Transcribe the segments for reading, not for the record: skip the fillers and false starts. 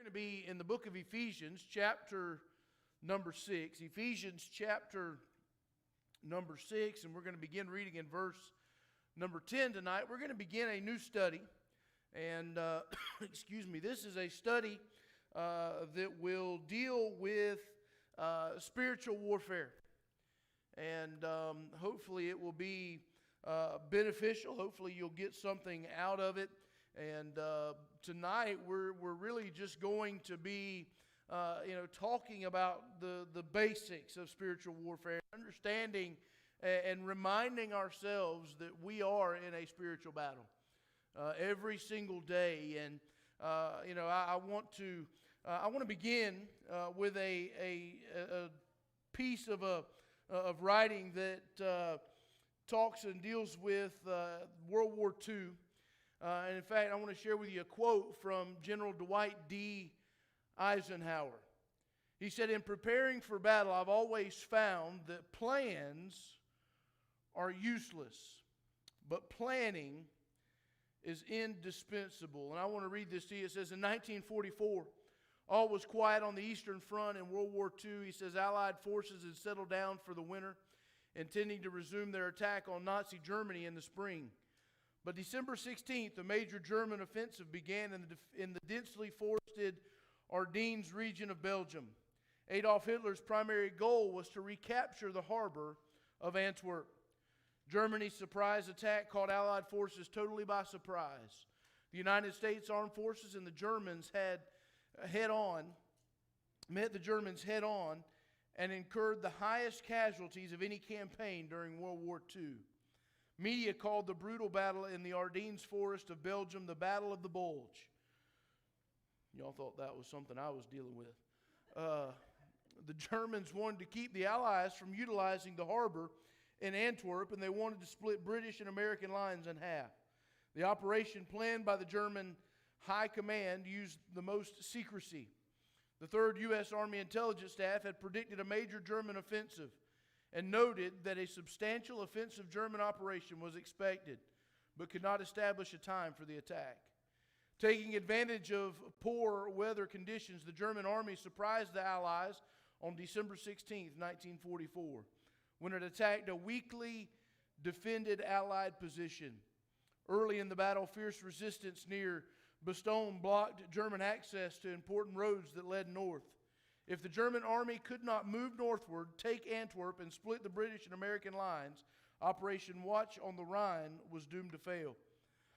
We're going to be in the book of Ephesians, chapter number 6. Ephesians, chapter number 6, and we're going to begin reading in verse number 10 tonight. We're going to begin a new study, and this is a study that will deal with spiritual warfare, and hopefully it will be beneficial. Hopefully you'll get something out of it. And tonight we're really just going to be talking about the basics of spiritual warfare, understanding and reminding ourselves that we are in a spiritual battle every single day. And I want to begin with a piece of writing that talks and deals with World War II. And in fact, I want to share with you a quote from General Dwight D. Eisenhower. He said, "In preparing for battle, I've always found that plans are useless, but planning is indispensable." And I want to read this to you. It says, in 1944, all was quiet on the Eastern Front in World War II. He says, Allied forces had settled down for the winter, intending to resume their attack on Nazi Germany in the spring. But December 16th, a major German offensive began in the densely forested Ardennes region of Belgium. Adolf Hitler's primary goal was to recapture the harbor of Antwerp. Germany's surprise attack caught Allied forces totally by surprise. The United States Armed Forces and the Germans met the Germans head on and incurred the highest casualties of any campaign during World War II. Media called the brutal battle in the Ardennes forest of Belgium the Battle of the Bulge. Y'all thought that was something I was dealing with. The Germans wanted to keep the Allies from utilizing the harbor in Antwerp, and they wanted to split British and American lines in half. The operation planned by the German High Command used the most secrecy. The 3rd U.S. Army Intelligence Staff had predicted a major German offensive and noted that a substantial offensive German operation was expected, but could not establish a time for the attack. Taking advantage of poor weather conditions, the German army surprised the Allies on December 16, 1944, when it attacked a weakly defended Allied position. Early in the battle, fierce resistance near Bastogne blocked German access to important roads that led north. If the German army could not move northward, take Antwerp, and split the British and American lines, Operation Watch on the Rhine was doomed to fail.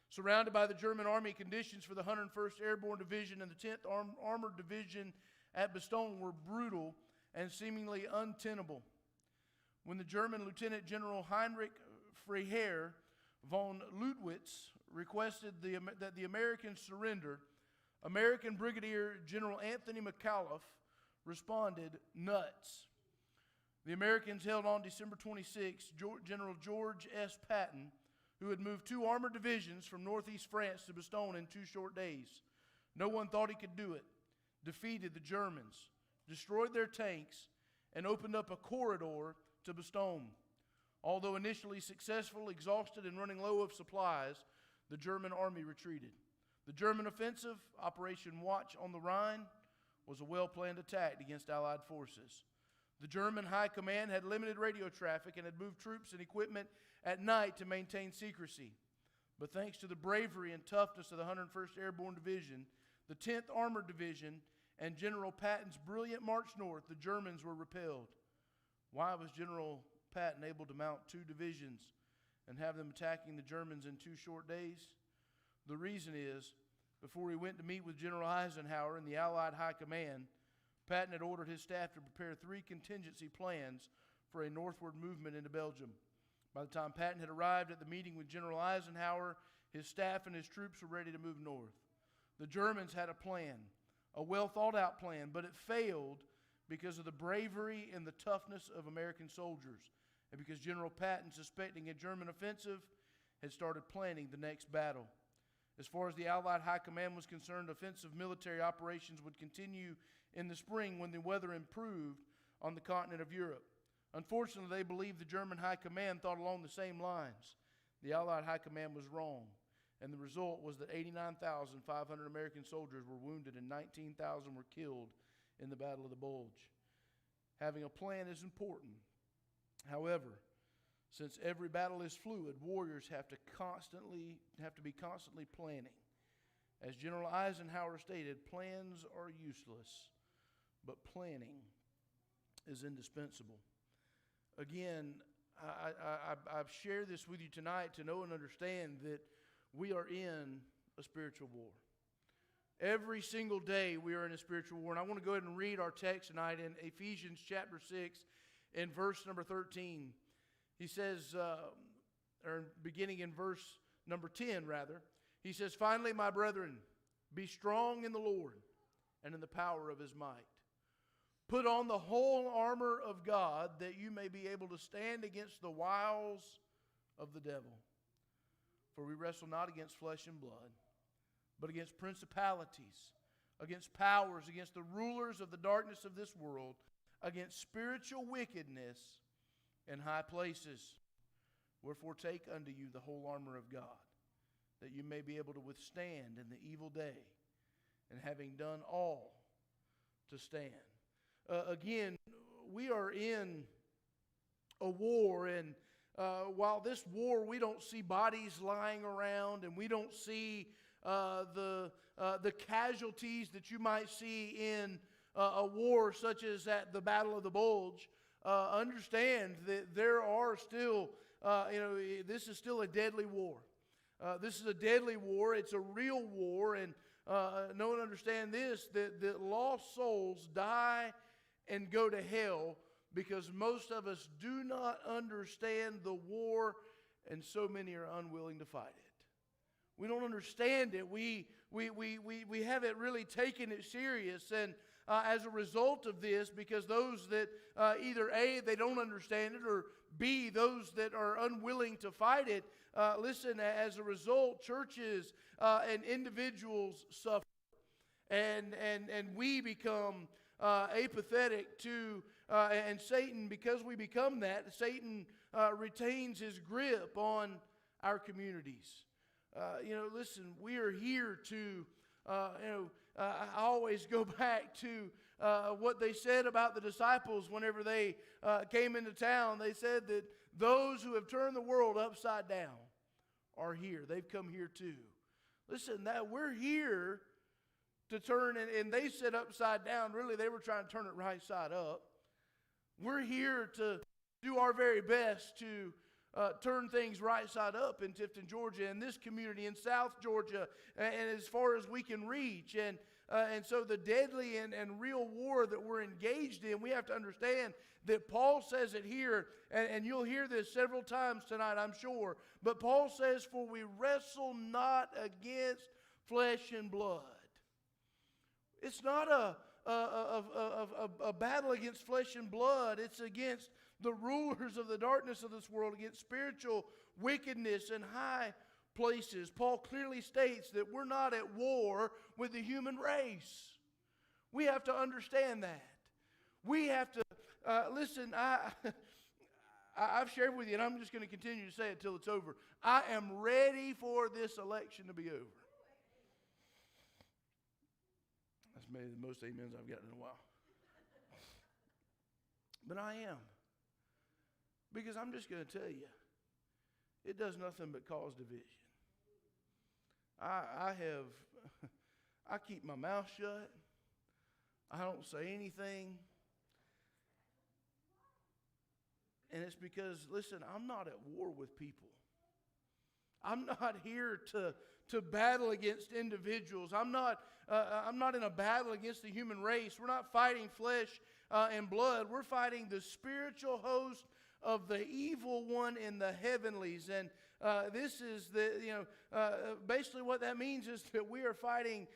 Surrounded by the German army, conditions for the 101st Airborne Division and the 10th Armored Division at Bastogne were brutal and seemingly untenable. When the German Lieutenant General Heinrich Freiherr von Leutwitz requested that the Americans surrender, American Brigadier General Anthony McAuliffe responded, "Nuts." The Americans held on December 26. General George S. Patton, who had moved 2 armored divisions from northeast France to Bastogne in 2 short days. No one thought he could do it. Defeated the Germans, destroyed their tanks, and opened up a corridor to Bastogne. Although initially successful, exhausted, and running low of supplies, the German army retreated. The German offensive, Operation Watch on the Rhine, was a well-planned attack against Allied forces. The German High Command had limited radio traffic and had moved troops and equipment at night to maintain secrecy. But thanks to the bravery and toughness of the 101st Airborne Division, the 10th Armored Division, and General Patton's brilliant march north, the Germans were repelled. Why was General Patton able to mount 2 divisions and have them attacking the Germans in 2 short days? The reason is, before he went to meet with General Eisenhower and the Allied High Command, Patton had ordered his staff to prepare 3 contingency plans for a northward movement into Belgium. By the time Patton had arrived at the meeting with General Eisenhower, his staff and his troops were ready to move north. The Germans had a plan, a well-thought-out plan, but it failed because of the bravery and the toughness of American soldiers, and because General Patton, suspecting a German offensive, had started planning the next battle. As far as the Allied High Command was concerned, offensive military operations would continue in the spring when the weather improved on the continent of Europe. Unfortunately, they believed the German High Command thought along the same lines. The Allied High Command was wrong. And the result was that 89,500 American soldiers were wounded and 19,000 were killed in the Battle of the Bulge. Having a plan is important. However, since every battle is fluid, warriors have to be constantly planning. As General Eisenhower stated, plans are useless, but planning is indispensable. Again, I've shared this with you tonight to know and understand that we are in a spiritual war. Every single day we are in a spiritual war. And I want to go ahead and read our text tonight in Ephesians chapter 6 in verse number 13. He says, or beginning in verse number 10 rather, he says, "Finally, my brethren, be strong in the Lord and in the power of his might. Put on the whole armor of God, that you may be able to stand against the wiles of the devil. For we wrestle not against flesh and blood, but against principalities, against powers, against the rulers of the darkness of this world, against spiritual wickedness in high places. Wherefore take unto you the whole armor of God, that you may be able to withstand in the evil day, and having done all, to stand." Again, we are in a war, and while this war, we don't see bodies lying around, and we don't see the casualties that you might see in a war such as at the Battle of the Bulge. Understand that there are still, this is still a deadly war. This is a deadly war. It's a real war, and know and understand this, that lost souls die and go to hell because most of us do not understand the war, and so many are unwilling to fight it. We don't understand it. We haven't really taken it serious, and as a result of this, because those that either A, they don't understand it, or B, those that are unwilling to fight it, listen, as a result, churches and individuals suffer. And we become apathetic to, and Satan, because we become that, Satan retains his grip on our communities. Listen, we are here to, I always go back to what they said about the disciples whenever they came into town. They said that those who have turned the world upside down are here. They've come here too. Listen, that we're here to turn, and they said upside down. Really, they were trying to turn it right side up. We're here to do our very best to turn things right side up in Tifton, Georgia, in this community, in South Georgia, and as far as we can reach. And so the deadly and real war that we're engaged in, we have to understand that Paul says it here, and you'll hear this several times tonight, I'm sure. But Paul says, "For we wrestle not against flesh and blood." It's not a battle against flesh and blood. It's against the rulers of the darkness of this world, against spiritual wickedness in high places. Paul clearly states that we're not at war with the human race. We have to understand that. We have to, listen, I've shared with you, and I'm just going to continue to say it till it's over. I am ready for this election to be over. That's maybe the most amens I've gotten in a while. But I am. Because I'm just going to tell you, it does nothing but cause division. I keep my mouth shut. I don't say anything. And it's because, listen, I'm not at war with people. I'm not here to battle against individuals. I'm not in a battle against the human race. We're not fighting flesh and blood. We're fighting the spiritual host of the evil one in the heavenlies. And this is basically what that means is that we're fighting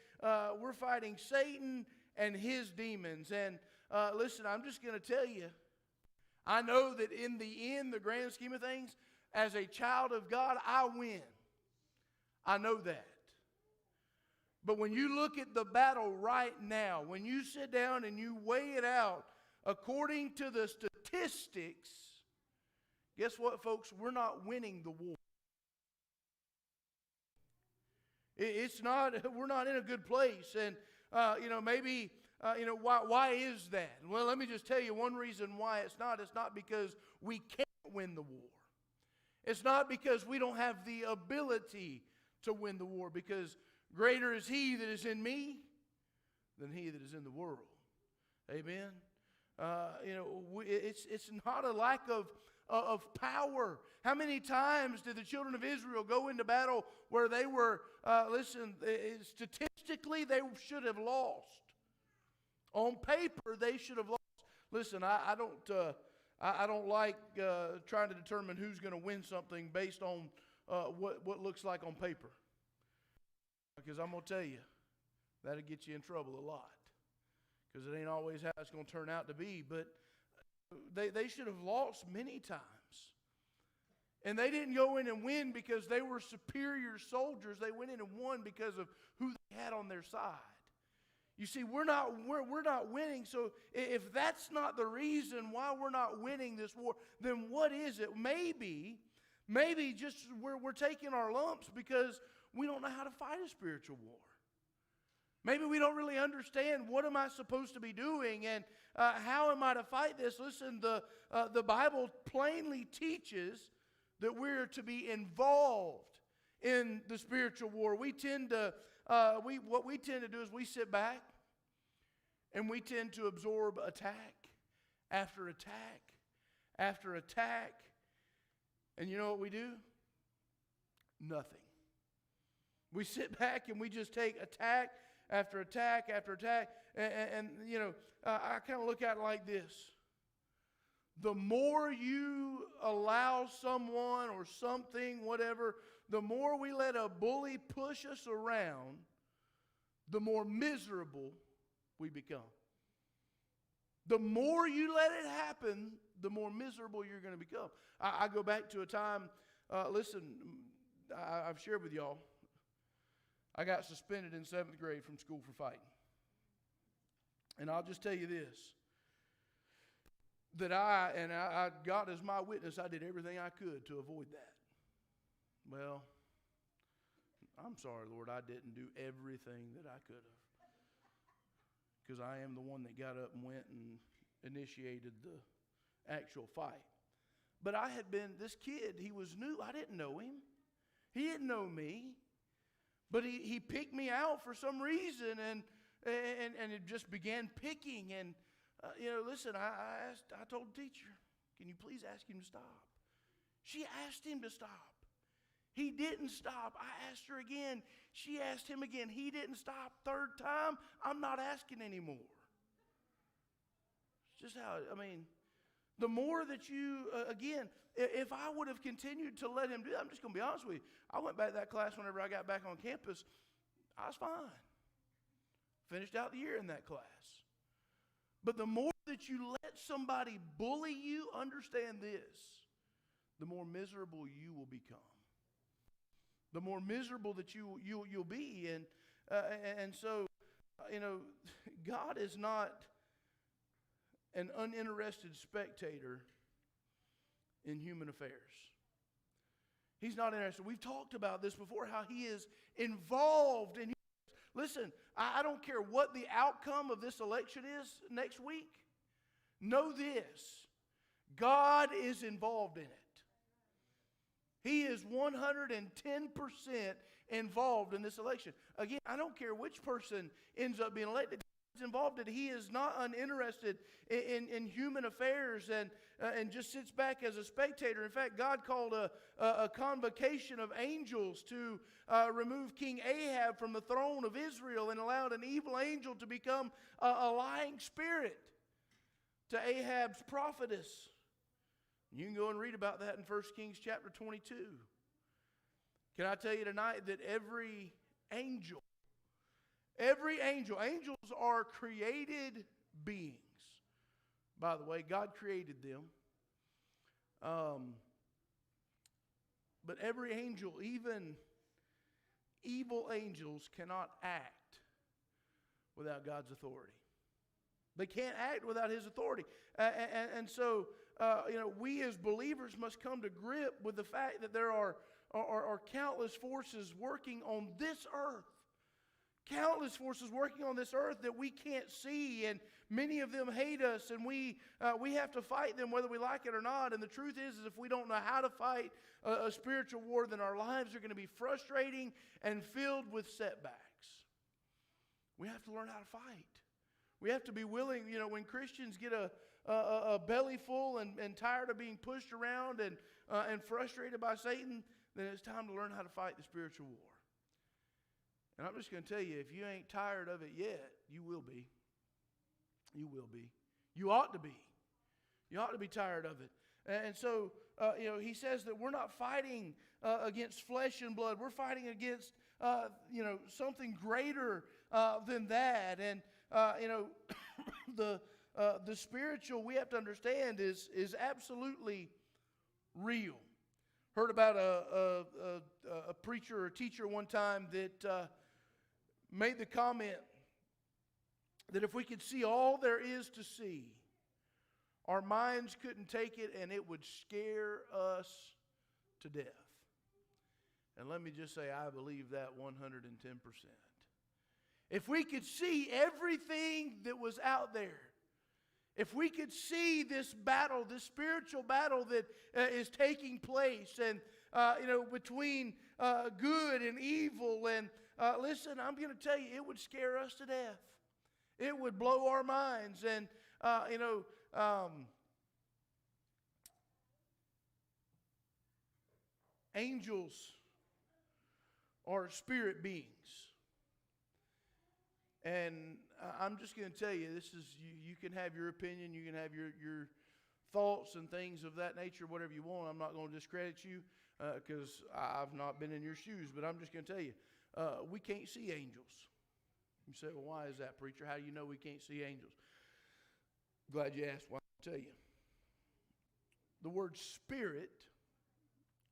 Satan and his demons. And listen, I'm just going to tell you, I know that in the end, the grand scheme of things, as a child of God, I win. I know that. But when you look at the battle right now, when you sit down and you weigh it out according to the statistics, guess what, folks? We're not winning the war. It's not, we're not in a good place. And, maybe, why is that? Well, let me just tell you one reason why it's not. It's not because we can't win the war. It's not because we don't have the ability to win the war, because greater is He that is in me than he that is in the world. Amen? It's not a lack of power. How many times did the children of Israel go into battle where they were, statistically they should have lost? On paper, they should have lost. Listen, I don't like trying to determine who's going to win something based on what looks like on paper. Because I'm going to tell you, that'll get you in trouble a lot. Because it ain't always how it's going to turn out to be. But they should have lost many times. And they didn't go in and win because they were superior soldiers. They went in and won because of who they had on their side. You see, we're not winning. So if that's not the reason why we're not winning this war, then what is it? Maybe just we're taking our lumps because we don't know how to fight a spiritual war. Maybe we don't really understand what am I supposed to be doing and how am I to fight this. Listen, the Bible plainly teaches that we're to be involved in the spiritual war. What we tend to do is we sit back and we tend to absorb attack after attack after attack. And you know what we do? Nothing. We sit back and we just take attack after attack after attack. And I kind of look at it like this. The more you allow someone or something, whatever, the more we let a bully push us around, the more miserable we become. The more you let it happen, the more miserable you're going to become. I go back to a time, I've shared with y'all, I got suspended in 7th grade from school for fighting. And I'll just tell you this, that I God as my witness, I did everything I could to avoid that. Well, I'm sorry, Lord, I didn't do everything that I could have. Because I am the one that got up and went and initiated the actual fight. But this kid, he was new. I didn't know him. He didn't know me. But he picked me out for some reason and it just began picking. And, listen, I told the teacher, can you please ask him to stop? She asked him to stop. He didn't stop. I asked her again. She asked him again. He didn't stop. Third time, I'm not asking anymore. It's just the more that you, again, if I would have continued to let him do that, I'm just going to be honest with you. I went back to that class whenever I got back on campus. I was fine. Finished out the year in that class. But the more that you let somebody bully you, understand this, the more miserable you will become. The more miserable that you'll be. And so, God is not an uninterested spectator in human affairs. He's not interested. We've talked about this before, how He is involved in. Listen, I don't care what the outcome of this election is next week. Know this, God is involved in it. He is 110% involved in this election. Again, I don't care which person ends up being elected. He's involved in it. He is not uninterested in human affairs and just sits back as a spectator. In fact, God called a convocation of angels to remove King Ahab from the throne of Israel and allowed an evil angel to become a lying spirit to Ahab's prophetess. You can go and read about that in 1 Kings chapter 22. Can I tell you tonight that every angel, angels are created beings. By the way, God created them. But every angel, even evil angels, cannot act without God's authority. They can't act without His authority. And so, we as believers must come to grip with the fact that there are are countless forces working on this earth. Countless forces working on this earth that we can't see, and many of them hate us, and we have to fight them whether we like it or not. And the truth is if we don't know how to fight a spiritual war, then our lives are going to be frustrating and filled with setbacks. We have to learn how to fight. We have to be willing, when Christians get a belly full and tired of being pushed around and frustrated by Satan, then it's time to learn how to fight the spiritual war. And I'm just going to tell you, if you ain't tired of it yet, you will be. You will be. You ought to be. You ought to be tired of it. And so, he says that we're not fighting against flesh and blood. We're fighting against, something greater than that. And, the spiritual, we have to understand, is absolutely real. Heard about a preacher or teacher one time that made the comment that if we could see all there is to see, our minds couldn't take it and it would scare us to death. And let me just say, I believe that 110%. If we could see everything that was out there, if we could see this battle, this spiritual battle that is taking place, and between good and evil, and listen, I'm going to tell you, it would scare us to death. It would blow our minds, and angels are spirit beings. And I'm just going to tell you, this is you can have your opinion, you can have your thoughts and things of that nature, whatever you want. I'm not going to discredit you because I've not been in your shoes, but I'm just going to tell you, we can't see angels. You say, well, why is that, preacher? How do you know we can't see angels? Glad you asked. Well, I'll tell you. The word spirit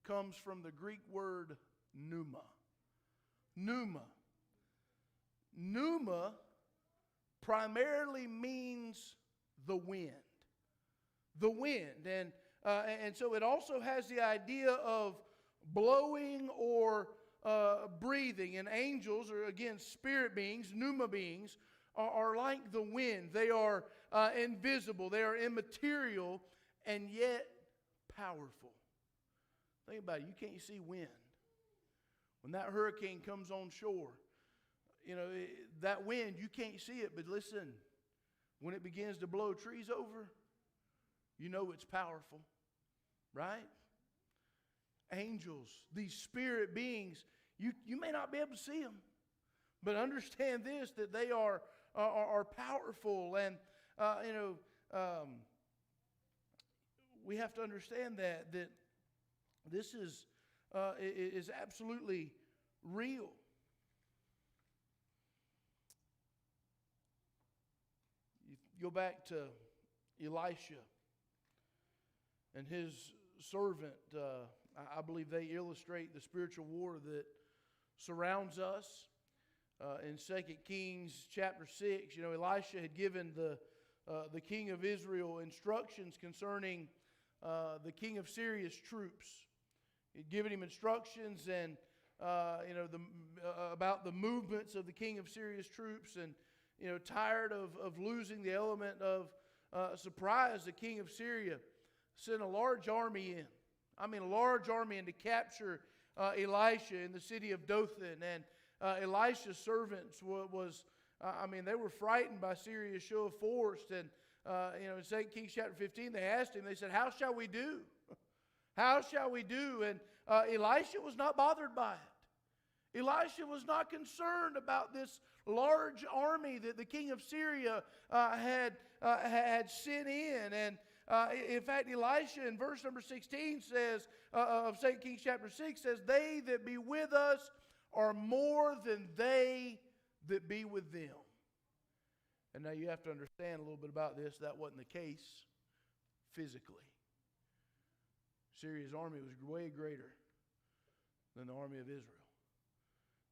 comes from the Greek word pneuma. Pneuma. Pneuma primarily means the wind. The wind. And so it also has the idea of blowing or breathing. And angels, or again, spirit beings, pneuma beings, are like the wind. They are invisible. They are immaterial and yet powerful. Think about it. You can't see wind. When that hurricane comes on shore, that wind, you can't see it, but listen, when it begins to blow trees over, you know it's powerful, right? Angels, these spirit beings, you may not be able to see them, but understand this, that they are powerful, and we have to understand that this is absolutely real. You go back to Elisha and his servant. I believe they illustrate the spiritual war that surrounds us. In 2 Kings chapter 6, Elisha had given the king of Israel instructions concerning the king of Syria's troops. He'd given him instructions and about the movements of the king of Syria's troops, and tired of losing the element of surprise, the king of Syria sent a large army in. A large army in to capture Elisha in the city of Dothan. And Elisha's servants they were frightened by Syria's show of force. And in 2 Kings chapter 15, they asked him, they said, "How shall we do? How shall we do?" And Elisha was not bothered by it. Elisha was not concerned about this large army that the king of Syria had sent in. And in fact, Elisha in verse number 16 says, of 2 Kings chapter 6 says, "They that be with us are more than they that be with them." And now you have to understand a little bit about this. That wasn't the case physically. Syria's army was way greater than the army of Israel.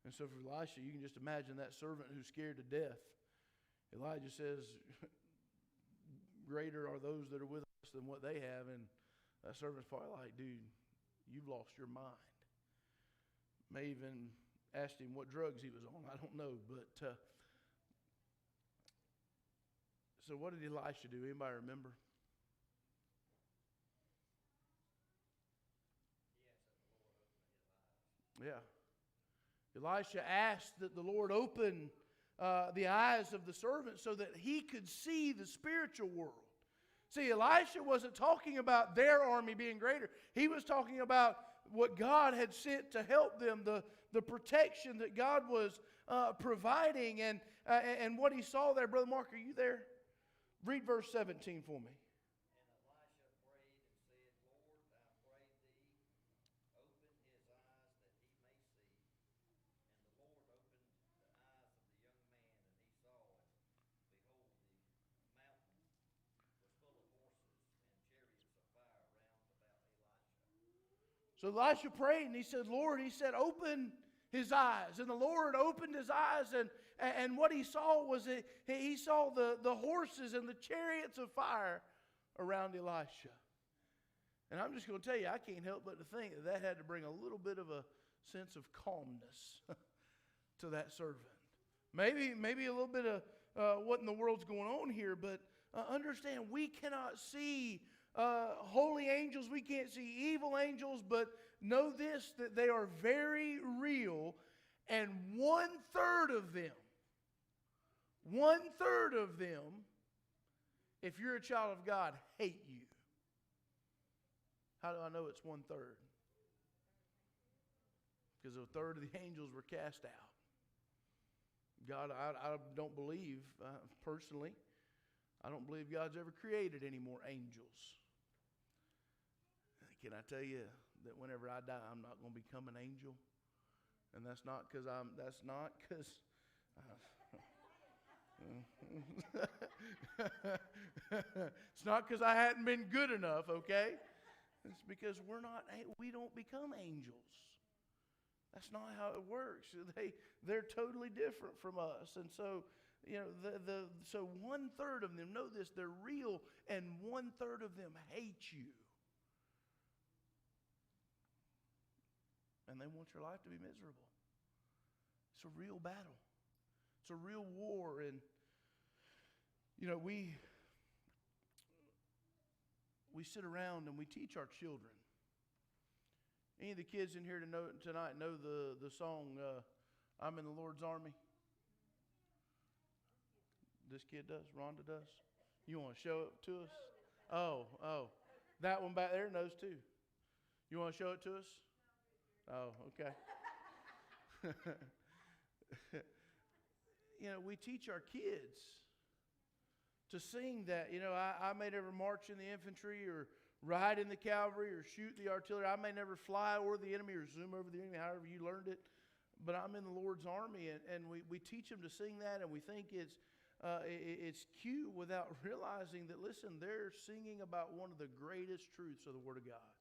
And so for Elisha, you can just imagine that servant who's scared to death. Elijah says, "Greater are those that are with us than what they have." And that servant's probably like, "Dude, you've lost your mind." May even asked him what drugs he was on. I don't know. But so what did Elisha do? Anybody remember? Yeah. Elisha asked that the Lord open the eyes of the servant so that he could see the spiritual world. See, Elisha wasn't talking about their army being greater. He was talking about what God had sent to help them, the protection that God was providing, and what he saw there. Brother Mark, are you there? Read verse 17 for me. So Elisha prayed and he said, Lord, he said, open his eyes. And the Lord opened his eyes, and what he saw was that he saw the horses and the chariots of fire around Elisha. And I'm just going to tell you, I can't help but to think that had to bring a little bit of a sense of calmness to that servant. Maybe a little bit of what in the world's going on here, but understand we cannot see holy angels, we can't see evil angels, but know this, that they are very real, and 1/3 of them, if you're a child of God, hate you. How do I know it's 1/3? Because 1/3 of the angels were cast out. God, I don't believe, personally, I don't believe God's ever created any more angels. Can I tell you that whenever I die, I'm not going to become an angel? And that's not because it's not because I hadn't been good enough, okay? It's because we don't become angels. That's not how it works. They're totally different from us. And so, you know, so 1/3 of them, know this, they're real, and 1/3 of them hate you. And they want your life to be miserable. It's a real battle. It's a real war. And, you know, we sit around and we teach our children. Any of the kids in here tonight know the song, I'm in the Lord's Army? This kid does? Rhonda does? You want to show it to us? Oh. That one back there knows too. You want to show it to us? Oh, okay. You know, we teach our kids to sing that. You know, I may never march in the infantry or ride in the cavalry or shoot the artillery. I may never fly over the enemy or zoom over the enemy, however you learned it. But I'm in the Lord's army, and we teach them to sing that, and we think it's cute without realizing that, listen, they're singing about one of the greatest truths of the Word of God.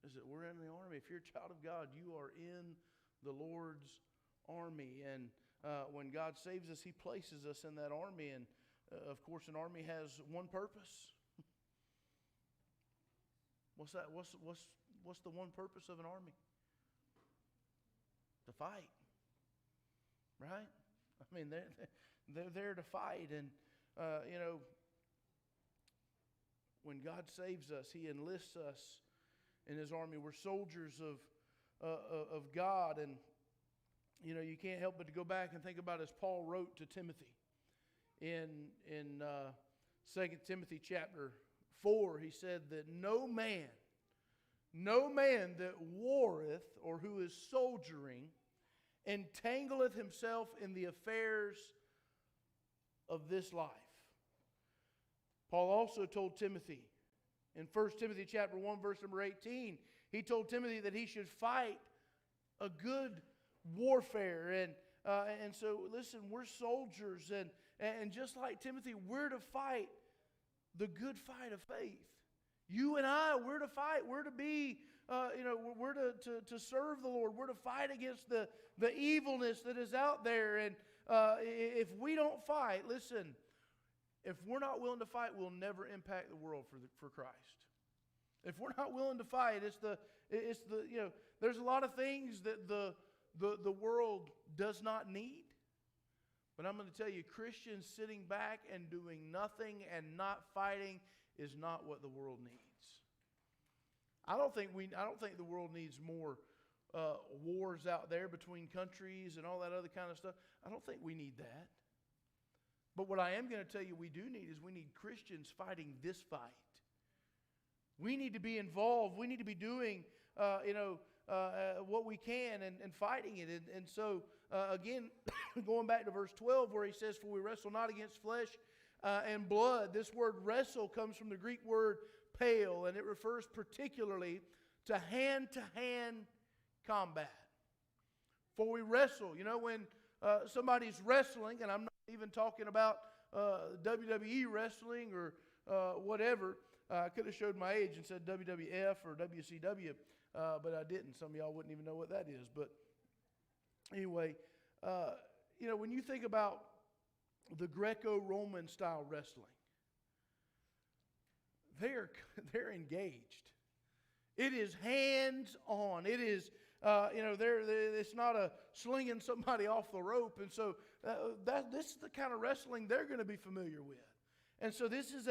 Is that we're in the army. If you're a child of God, you are in the Lord's army. And when God saves us, He places us in that army. And of course, an army has one purpose. What's that? What's the one purpose of an army? To fight, right? I mean, they're there to fight. And you know, when God saves us, He enlists us in His army. We're soldiers of God. And you know, you can't help but to go back and think about as Paul wrote to Timothy in 2 Timothy chapter 4. He said that no man that warreth or who is soldiering entangleth himself in the affairs of this life. Paul also told Timothy in 1 Timothy chapter 1, verse number 18, he told Timothy that he should fight a good warfare. And so, listen, we're soldiers. And just like Timothy, we're to fight the good fight of faith. You and I, we're to fight. We're to be, we're to serve the Lord. We're to fight against the evilness that is out there. And if we don't fight, listen, if we're not willing to fight, we'll never impact the world for Christ. If we're not willing to fight, there's a lot of things that the world does not need. But I'm going to tell you, Christians sitting back and doing nothing and not fighting is not what the world needs. I don't think the world needs more wars out there between countries and all that other kind of stuff. I don't think we need that. But what I am going to tell you we do need is we need Christians fighting this fight. We need to be involved. We need to be doing, what we can and fighting it. And so, again, going back to verse 12 where he says, "For we wrestle not against flesh and blood." This word wrestle comes from the Greek word pale, and it refers particularly to hand-to-hand combat. For we wrestle. You know, when somebody's wrestling, and I'm not even talking about WWE wrestling or whatever. I could have showed my age and said WWF or WCW, but I didn't. Some of y'all wouldn't even know what that is. But anyway, when you think about the Greco-Roman style wrestling, they're engaged. It is hands-on. It is, it's not a slinging somebody off the rope. And so this is the kind of wrestling they're going to be familiar with. And so this is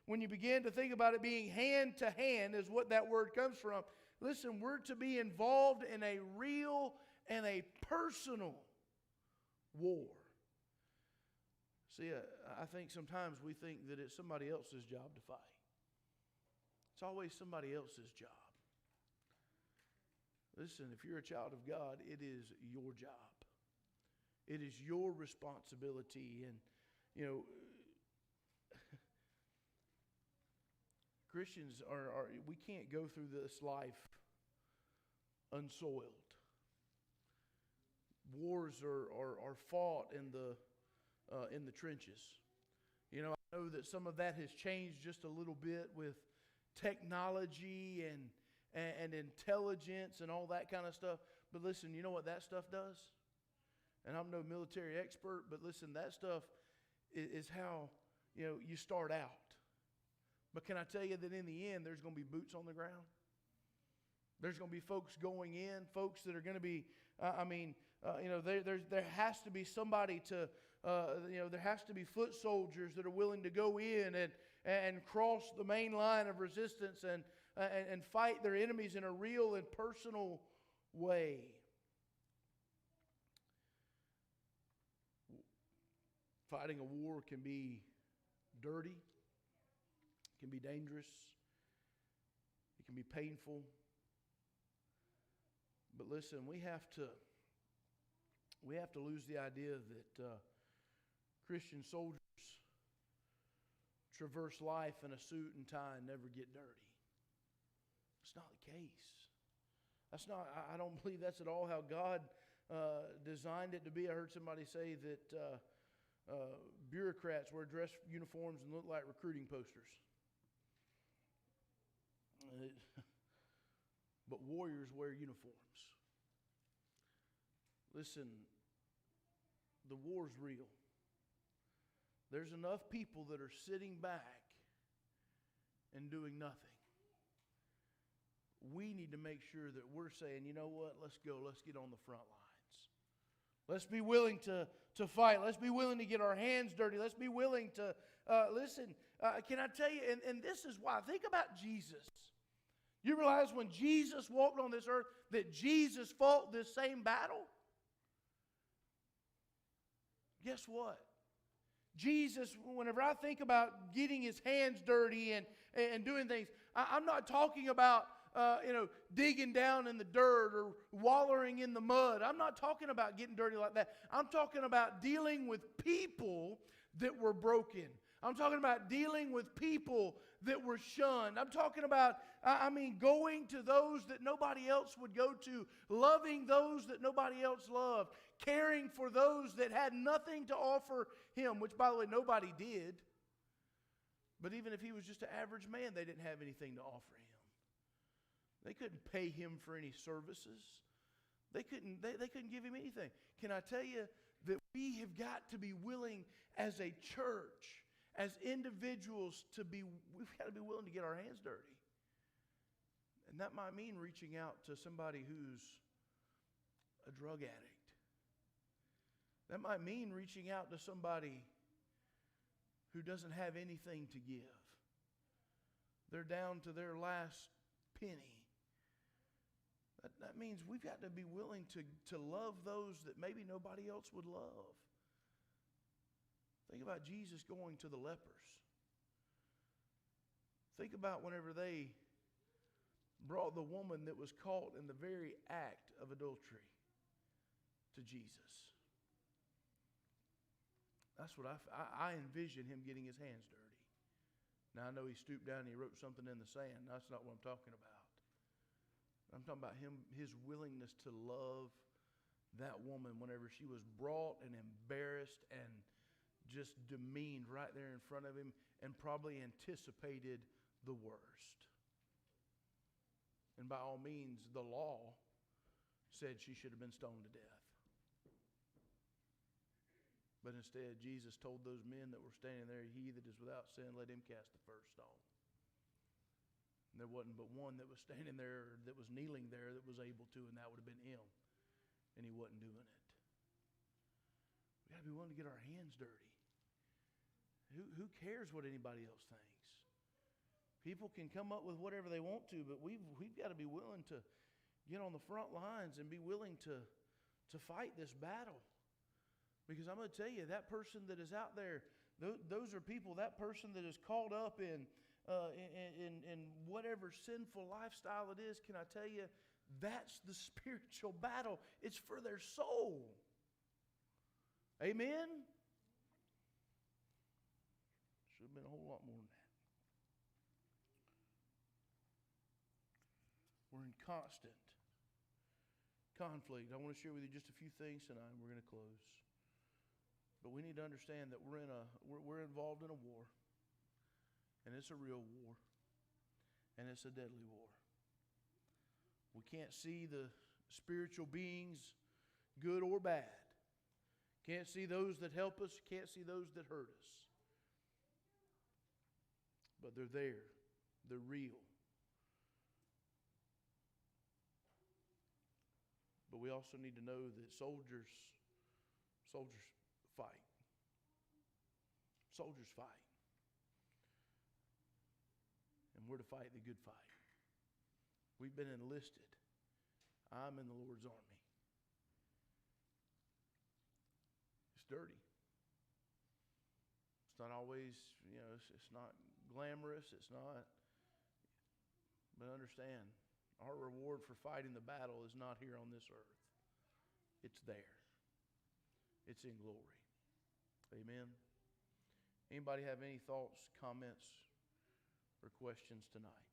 when you begin to think about it being hand-to-hand is what that word comes from. Listen, we're to be involved in a real and a personal war. See, I think sometimes we think that it's somebody else's job to fight. It's always somebody else's job. Listen, if you're a child of God, it is your job. It is your responsibility. And, Christians we can't go through this life unsoiled. Wars are fought in the trenches. I know that some of that has changed just a little bit with technology and intelligence and all that kind of stuff. But listen, you know what that stuff does? And I'm no military expert, but listen, that stuff is how you start out. But can I tell you that in the end, there's going to be boots on the ground? There's going to be folks going in, folks that are going to be, there has to be somebody to, there has to be foot soldiers that are willing to go in and cross the main line of resistance and fight their enemies in a real and personal way. Fighting a war can be dirty. It can be dangerous. It can be painful. But listen, we have to lose the idea that Christian soldiers traverse life in a suit and tie and never get dirty. It's not the case. I don't believe that's at all how God designed it to be. I heard somebody say that bureaucrats wear dress uniforms and look like recruiting posters. But warriors wear uniforms. Listen, the war's real. There's enough people that are sitting back and doing nothing. We need to make sure that we're saying, you know what, let's go, let's get on the front lines. Let's be willing to fight. Let's be willing to get our hands dirty. Let's be willing to, can I tell you, and this is why, think about Jesus. You realize when Jesus walked on this earth that Jesus fought this same battle? Guess what? Jesus, whenever I think about getting his hands dirty and doing things, I'm not talking about digging down in the dirt or wallowing in the mud. I'm not talking about getting dirty like that. I'm talking about dealing with people that were broken. I'm talking about dealing with people that were shunned. I'm talking about, going to those that nobody else would go to, loving those that nobody else loved, caring for those that had nothing to offer him, which, by the way, nobody did. But even if he was just an average man, they didn't have anything to offer him. They couldn't pay him for any services. They couldn't give him anything. Can I tell you that we have got to be willing as a church, as individuals, we've got to be willing to get our hands dirty. And that might mean reaching out to somebody who's a drug addict. That might mean reaching out to somebody who doesn't have anything to give. They're down to their last penny. That means we've got to be willing to love those that maybe nobody else would love. Think about Jesus going to the lepers. Think about whenever they brought the woman that was caught in the very act of adultery to Jesus. That's what I envision him getting his hands dirty. Now, I know he stooped down and he wrote something in the sand. That's not what I'm talking about. I'm talking about his willingness to love that woman whenever she was brought and embarrassed and just demeaned right there in front of him and probably anticipated the worst. And by all means, the law said she should have been stoned to death. But instead, Jesus told those men that were standing there, "He that is without sin, let him cast the first stone." And there wasn't but one that was standing there, that was kneeling there, that was able to, and that would have been him. And he wasn't doing it. We've got to be willing to get our hands dirty. Who cares what anybody else thinks? People can come up with whatever they want to, but we've got to be willing to get on the front lines and be willing to fight this battle. Because I'm going to tell you, that person that is out there, those are people, that person that is caught up in whatever sinful lifestyle it is, can I tell you, that's the spiritual battle. It's for their soul. Amen? Should have been a whole lot more than that. We're in constant conflict. I want to share with you just a few things tonight, and we're going to close. But we need to understand that we're involved in a war. And it's a real war. And it's a deadly war. We can't see the spiritual beings, good or bad. Can't see those that help us. Can't see those that hurt us. But they're there. They're real. But we also need to know that soldiers fight. Soldiers fight. And we're to fight the good fight. We've been enlisted. I'm in the Lord's army. It's dirty. It's not always, it's not glamorous. It's not. But understand, our reward for fighting the battle is not here on this earth. It's there. It's in glory. Amen. Anybody have any thoughts, comments, or questions tonight?